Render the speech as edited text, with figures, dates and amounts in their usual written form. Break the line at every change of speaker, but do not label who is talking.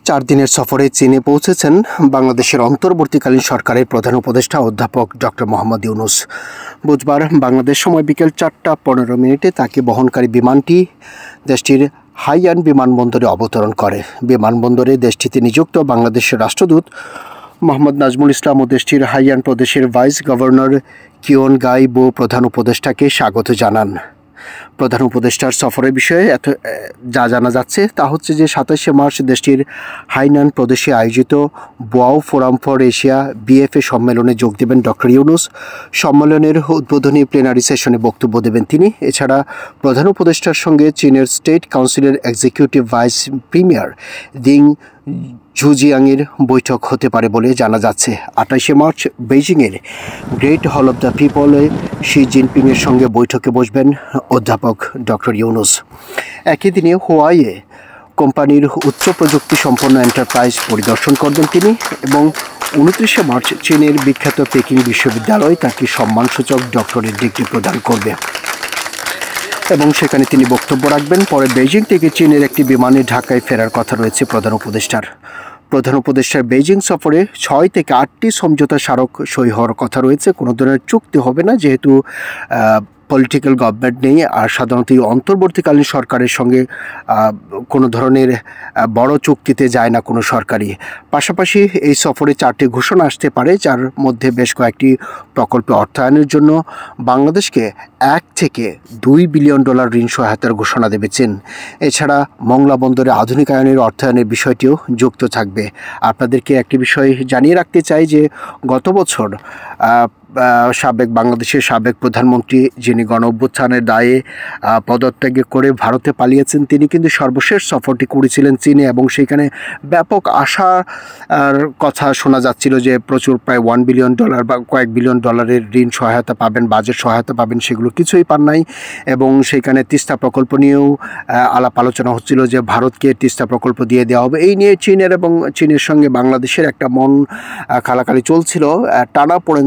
4 দিনের সফরে চীনে পৌঁছেছেন বাংলাদেশের অন্তর্বর্তীকালীন সরকারের প্রধান উপদেষ্টা অধ্যাপক ডক্টর মোহাম্মদ ইউনূস। বুধবার বাংলাদেশ সময় বিকেল 4টা 15 তাকে বহনকারী বিমানটি দেশটির হাইয়ান বিমানবন্দরে অবতরণ করে। বিমানবন্দরে দেশটিতে নিযুক্ত বাংলাদেশের রাষ্ট্রদূত মোহাম্মদ নাজমুল ইসলাম ও দেশটির হাইয়ান প্রদেশের ভাইস গভর্নর কিওন গাই বো প্রধান উপদেষ্টাকে স্বাগত জানান। প্রধান উপদেষ্টার সফরের বিষয়ে যা জানা যাচ্ছে তা হচ্ছে যে 27শে মার্চ দেশটির হাইনান প্রদেশে আয়োজিত Boao forum for Asia BFA সম্মেলনে যোগ দেবেন ডক্টর ইউনূস। সম্মেলনের উদ্বোধনী প্লেনারি সেশনে বক্তব্য দেবেন তিনি। এছাড়া প্রধান উপদেষ্টার সঙ্গে চীনের স্টেট কাউন্সিলের এক্সিকিউটিভ ভাইস প্রিমিয়ার দিং ঝুজিয়াংয়ের বৈঠক হতে পারে বলে জানা যাচ্ছে। 28শে মার্চ বেইজিংয়ের গ্রেট হল অব দ্য পিপলে শি জিনপিংয়ের সঙ্গে বৈঠকে বসবেন অধ্যাপক ডক্টর ইউনূস। একই দিনে হুয়াইয়ে কোম্পানির উচ্চ প্রযুক্তি সম্পন্ন এন্টারপ্রাইজ পরিদর্শন করবেন তিনি এবং 29শে মার্চ চীনের বিখ্যাত পেকিং বিশ্ববিদ্যালয় তাকে সম্মানসূচক ডক্টরেট ডিগ্রি প্রদান করবে এবং সেখানে তিনি বক্তব্য রাখবেন। পরে বেইজিং থেকে চীনের একটি বিমানে ঢাকায় ফেরার কথা রয়েছে প্রধান উপদেষ্টার। প্রধান উপদেষ্টার বেইজিং সফরে 6 থেকে 8টি সমঝোতা স্মারক সই হওয়ার কথা রয়েছে। কোনো ধরনের চুক্তি হবে না, যেহেতু পলিটিক্যাল গভর্নমেন্ট নেই। আর সাধারণত অন্তর্বর্তীকালীন সরকারের সঙ্গে কোনো ধরনের বড় চুক্তিতে যায় না কোনো সরকারই। পাশাপাশি এই সফরে 4টি ঘোষণা আসতে পারে, যার মধ্যে বেশ কয়েকটি প্রকল্পে অর্থায়নের জন্য বাংলাদেশকে $1 থেকে $2 বিলিয়ন ঋণ সহায়তার ঘোষণা দেবে চীন। এছাড়া মংলা বন্দরে আধুনিকায়নের অর্থায়নের বিষয়টিও যুক্ত থাকবে। আপনাদেরকে একটি বিষয় জানিয়ে রাখতে চাই যে গত বছর বাংলাদেশের সাবেক প্রধানমন্ত্রী, যিনি গণঅভ্যুত্থানের দায়ে পদত্যাগ করে ভারতে পালিয়েছেন, তিনি কিন্তু সর্বশেষ সফরটি করেছিলেন চীনে এবং সেখানে ব্যাপক আশার কথা শোনা যাচ্ছিল যে প্রচুর প্রায় $1 বিলিয়ন বা কয়েক বিলিয়ন ডলারের ঋণ সহায়তা পাবেন, বাজেট সহায়তা পাবেন। সেগুলো কিছুই পান নাই এবং সেখানে তিস্তা প্রকল্প নিয়েও আলাপ আলোচনা হচ্ছিল যে ভারতকে তিস্তা প্রকল্প দিয়ে দেওয়া হবে। এই নিয়ে চীনের সঙ্গে বাংলাদেশের একটা মন কালাকালি চলছিল। টানাপোড়েন